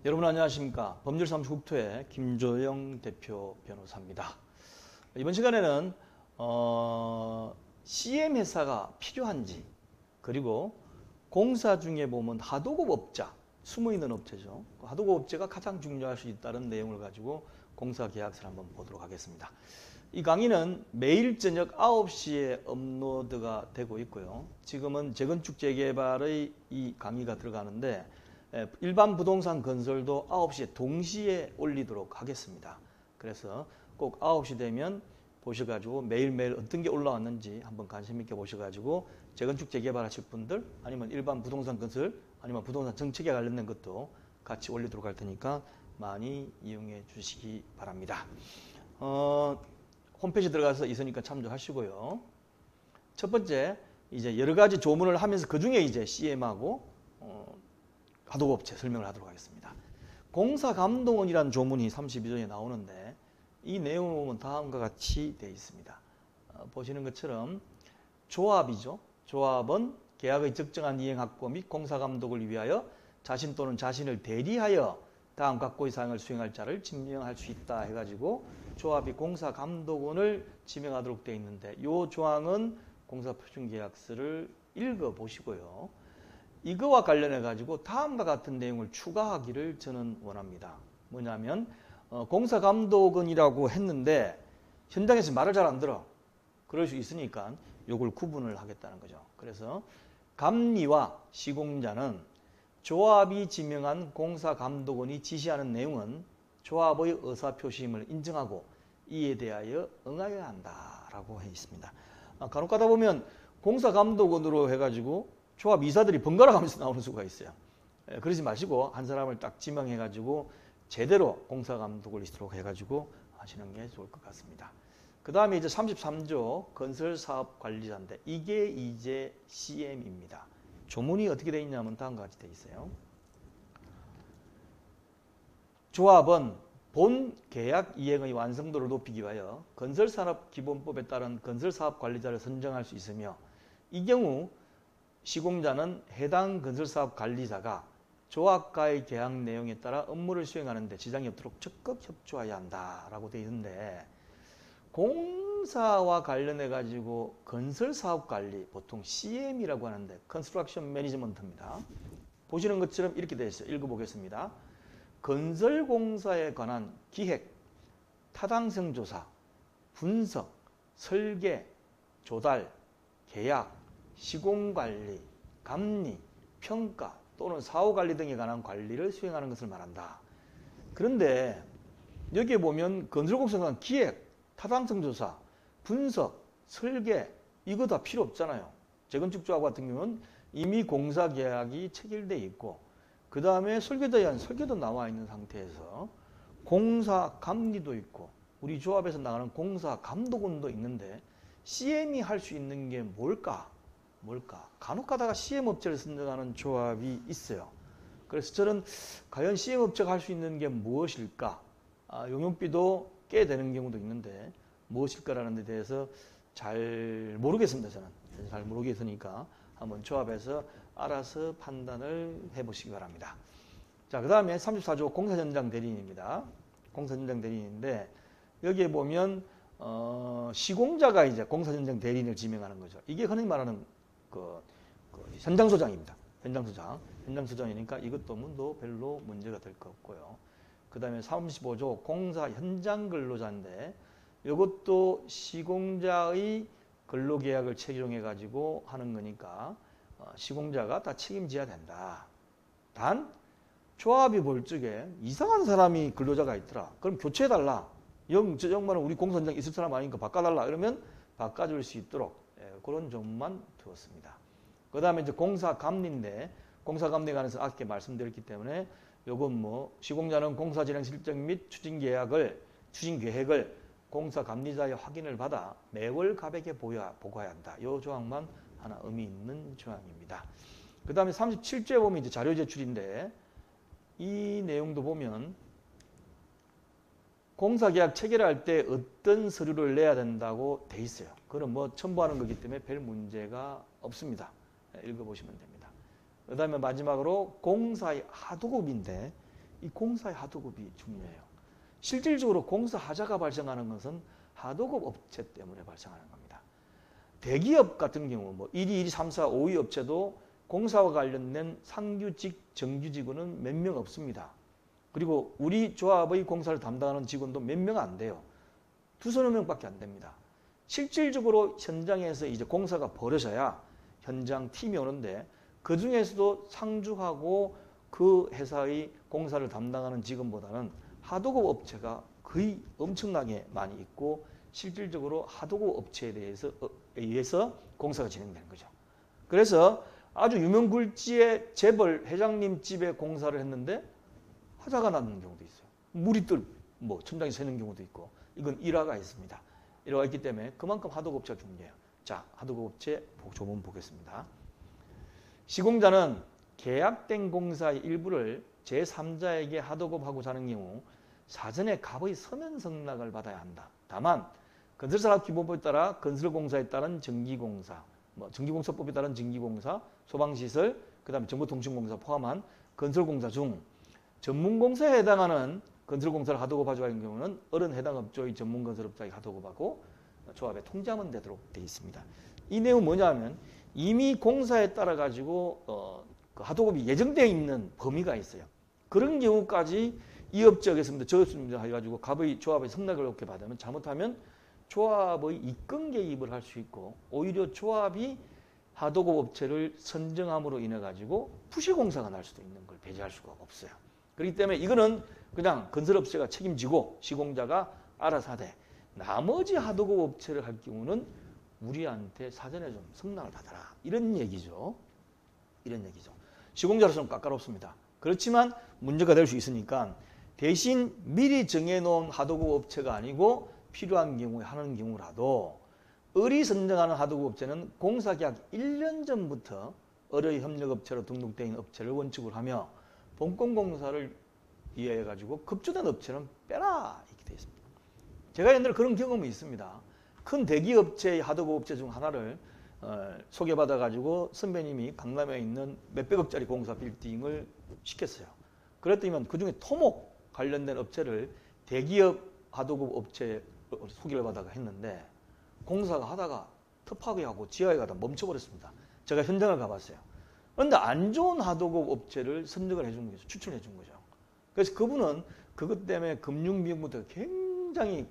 여러분 안녕하십니까. 법률사무소 국토의 김조영 대표 변호사입니다. 이번 시간에는 CM 회사가 필요한지, 그리고 공사 중에 보면 하도급업자, 숨어있는 업체죠. 하도급업체가 가장 중요할 수 있다는 내용을 가지고 공사계약서를 한번 보도록 하겠습니다. 이 강의는 매일 저녁 9시에 업로드가 되고 있고요. 지금은 재건축 재개발의 이 강의가 들어가는데 일반 부동산 건설도 9시에 동시에 올리도록 하겠습니다. 그래서 꼭 9시 되면 보셔가지고 매일매일 어떤 게 올라왔는지 한번 관심 있게 보셔가지고 재건축 재개발 하실 분들, 아니면 일반 부동산 건설, 아니면 부동산 정책에 관련된 것도 같이 올리도록 할 테니까 많이 이용해 주시기 바랍니다. 홈페이지 들어가서 있으니까 참조하시고요. 첫 번째, 이제 여러 가지 조문을 하면서 그 중에 이제 CM하고 하도급업체 설명을 하도록 하겠습니다. 공사감독원이라는 조문이 32조에 나오는데 이 내용을 보면 다음과 같이 되어 있습니다. 보시는 것처럼 조합이죠. 조합은 계약의 적정한 이행 확보 및 공사감독을 위하여 자신 또는 자신을 대리하여 다음 각고의 사항을 수행할 자를 지명할 수 있다 해가지고 조합이 공사감독원을 지명하도록 되어 있는데 이 조항은 공사표준계약서를 읽어보시고요. 이거와 관련해 가지고 다음과 같은 내용을 추가하기를 저는 원합니다. 뭐냐면 공사감독원이라고 했는데 현장에서 말을 잘 안 들어. 그럴 수 있으니까 이걸 구분을 하겠다는 거죠. 그래서 감리와 시공자는 조합이 지명한 공사감독원이 지시하는 내용은 조합의 의사표시임을 인정하고 이에 대하여 응하여야 한다라고 해 있습니다. 간혹 가다 보면 공사감독원으로 해가지고 조합 이사들이 번갈아 가면서 나오는 수가 있어요. 그러지 마시고 한 사람을 딱 지명해가지고 제대로 공사감독을 있도록 해가지고 하시는 게 좋을 것 같습니다. 그 다음에 이제 33조 건설사업관리자인데 이게 이제 CM입니다. 조문이 어떻게 되어 있냐면 다음과 같이 되어 있어요. 조합은 본 계약 이행의 완성도를 높이기 위하여 건설산업기본법에 따른 건설사업관리자를 선정할 수 있으며 이 경우 시공자는 해당 건설사업 관리자가 조합과의 계약 내용에 따라 업무를 수행하는 데 지장이 없도록 적극 협조해야 한다라고 되어 있는데 공사와 관련해 가지고 건설사업 관리, 보통 CM이라고 하는데 컨스트럭션 매니지먼트입니다. 보시는 것처럼 이렇게 되어 있어요. 읽어보겠습니다. 건설공사에 관한 기획, 타당성 조사, 분석, 설계, 조달, 계약, 시공관리, 감리, 평가 또는 사후관리 등에 관한 관리를 수행하는 것을 말한다. 그런데 여기에 보면 건설공사에 관한 기획, 타당성조사, 분석, 설계 이거 다 필요 없잖아요. 재건축조합 같은 경우는 이미 공사계약이 체결되어 있고 그 다음에 설계자에 의한 설계도 나와 있는 상태에서 공사감리도 있고 우리 조합에서 나가는 공사감독원도 있는데 CM이 할 수 있는 게 뭘까? 간혹 가다가 CM업체를 선정하는 조합이 있어요. 그래서 저는 과연 CM업체가 할 수 있는 게 무엇일까? 용역비도 꽤 되는 경우도 있는데 무엇일까라는 데 대해서 잘 모르겠습니다. 저는 잘 모르겠으니까 한번 조합에서 알아서 판단을 해보시기 바랍니다. 자, 그 다음에 34조 공사현장 대리인입니다. 공사현장 대리인인데 여기에 보면 시공자가 이제 공사현장 대리인을 지명하는 거죠. 이게 흔히 말하는 현장소장입니다. 현장소장이니까 이것도 문도 별로 문제가 될 거 없고요. 그 다음에 35조 공사 현장 근로자인데 이것도 시공자의 근로계약을 채용해 가지고 하는 거니까 시공자가 다 책임져야 된다. 단 조합이 볼 적에 이상한 사람이 근로자가 있더라. 그럼 교체해달라. 저 양반은 우리 공사 현장에 있을 사람 아니니까 바꿔달라. 이러면 바꿔줄 수 있도록 그런 점만 두었습니다. 그 다음에 이제 공사감리인데 공사감리에 관해서 아까 말씀드렸기 때문에 요건 뭐 시공자는 공사 진행 실정 및 추진 계획을 공사감리자의 확인을 받아 매월 가백에 보고해야 한다. 이 조항만 하나 의미 있는 조항입니다. 그 다음에 37조에 보면 이제 자료 제출인데 이 내용도 보면 공사계약 체결할 때 어떤 서류를 내야 된다고 돼 있어요. 그건 뭐 첨부하는 거기 때문에 별 문제가 없습니다. 읽어보시면 됩니다. 그 다음에 마지막으로 공사의 하도급인데 이 공사의 하도급이 중요해요. 실질적으로 공사 하자가 발생하는 것은 하도급 업체 때문에 발생하는 겁니다. 대기업 같은 경우 뭐 1위, 2위, 3, 4, 5위 업체도 공사와 관련된 상규직, 정규직원은 몇 명 없습니다. 그리고 우리 조합의 공사를 담당하는 직원도 몇 명 안 돼요. 두서너 명밖에 안 됩니다. 실질적으로 현장에서 이제 공사가 벌어져야 현장 팀이 오는데 그 중에서도 상주하고 그 회사의 공사를 담당하는 직원보다는 하도급 업체가 거의 엄청나게 많이 있고 실질적으로 하도급 업체에 의해서 공사가 진행되는 거죠. 그래서 아주 유명 굴지의 재벌 회장님 집에 공사를 했는데 화재가 나는 경우도 있어요. 물이 천장이 새는 경우도 있고 이건 일화가 있습니다. 일화가 있기 때문에 그만큼 하도급 업체가 중요해요. 자, 하도급 업체 조문 보겠습니다. 시공자는 계약된 공사의 일부를 제3자에게 하도급하고 자는 경우 사전에 갑의 서면 승낙을 받아야 한다. 다만 건설산업기본법에 따라 건설공사에 따른 전기공사, 전기공사법에 따른 전기공사, 소방시설, 그 다음에 정보통신공사 포함한 건설공사 중 전문공사에 해당하는 건설공사를 하도급하지 않은 경우는 어른 해당 업조의 전문건설업자에게 하도급하고 조합에 통지하면 되도록 되어 있습니다. 이 내용은 뭐냐면 이미 공사에 따라 가지고 그 하도급이 예정되어 있는 범위가 있어요. 그런 경우까지 이 업체에서 저였습니다 해가지고 갑의 조합의 승낙을 이렇게 받으면 잘못하면 조합의 입건 개입을 할 수 있고 오히려 조합이 하도급 업체를 선정함으로 인해 가지고 부실공사가 날 수도 있는 걸 배제할 수가 없어요. 그렇기 때문에 이거는 그냥 건설업체가 책임지고 시공자가 알아서 하되 나머지 하도급 업체를 할 경우는 우리한테 사전에 좀 승낙을 받아라. 이런 얘기죠. 이런 얘기죠. 시공자로서는 까다롭습니다. 그렇지만 문제가 될 수 있으니까 대신 미리 정해놓은 하도급 업체가 아니고 필요한 경우에 하는 경우라도 을이 선정하는 하도급 업체는 공사계약 1년 전부터 을의 협력업체로 등록되어 있는 업체를 원칙으로 하며 본건공사를 이해해가지고 급조된 업체는 빼라 이렇게 되어 있습니다. 제가 옛날에 그런 경험이 있습니다. 큰 대기업체의 하도급 업체 중 하나를 소개받아가지고 선배님이 강남에 있는 몇백억짜리 공사 빌딩을 시켰어요. 그랬더니 그중에 토목 관련된 업체를 대기업 하도급 업체에 소개를 받아가 했는데 공사가 하다가 터프하게 하고 지하에 가다 멈춰버렸습니다. 제가 현장을 가봤어요. 그런데 안 좋은 하도급 업체를 선정을 해준 거죠. 추천해 준 거죠. 그래서 그분은 그것 때문에 금융비용부터 굉장히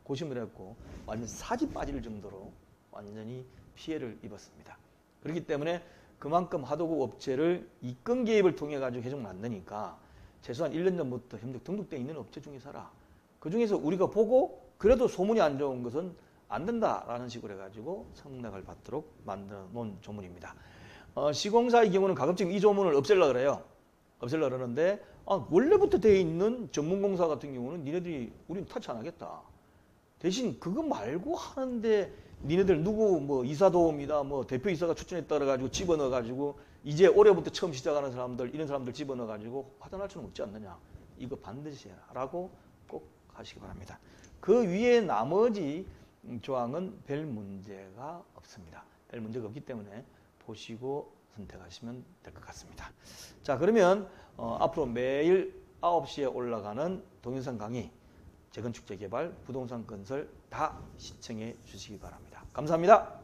고심을 했고 완전 사지 빠질 정도로 완전히 피해를 입었습니다. 그렇기 때문에 그만큼 하도급 업체를 입건 개입을 통해 가지고 해주면 안 되니까 최소한 1년 전부터 협력 등록되어 있는 업체 중에 사라. 그 중에서 우리가 보고 그래도 소문이 안 좋은 것은 안 된다라는 식으로 해가지고 승낙을 받도록 만들어 놓은 조문입니다. 시공사의 경우는 가급적 이 조문을 없애려고 그래요. 없애려고 그러는데 원래부터 되어 있는 전문공사 같은 경우는 니네들이 우리는 타치 안 하겠다. 대신 그거 말고 하는데 니네들 누구 이사도우미다 대표이사가 추천했다 그래가지고 집어넣어가지고 이제 올해부터 처음 시작하는 사람들 이런 사람들 집어넣어가지고 화단할 수는 없지 않느냐. 이거 반드시 해라 라고 꼭 하시기 바랍니다. 그 위에 나머지 조항은 별 문제가 없습니다. 별 문제가 없기 때문에 보시고 선택하시면 될 것 같습니다. 자, 그러면 앞으로 매일 9시에 올라가는 동영상 강의 재건축 재개발 부동산 건설 다 시청해 주시기 바랍니다. 감사합니다.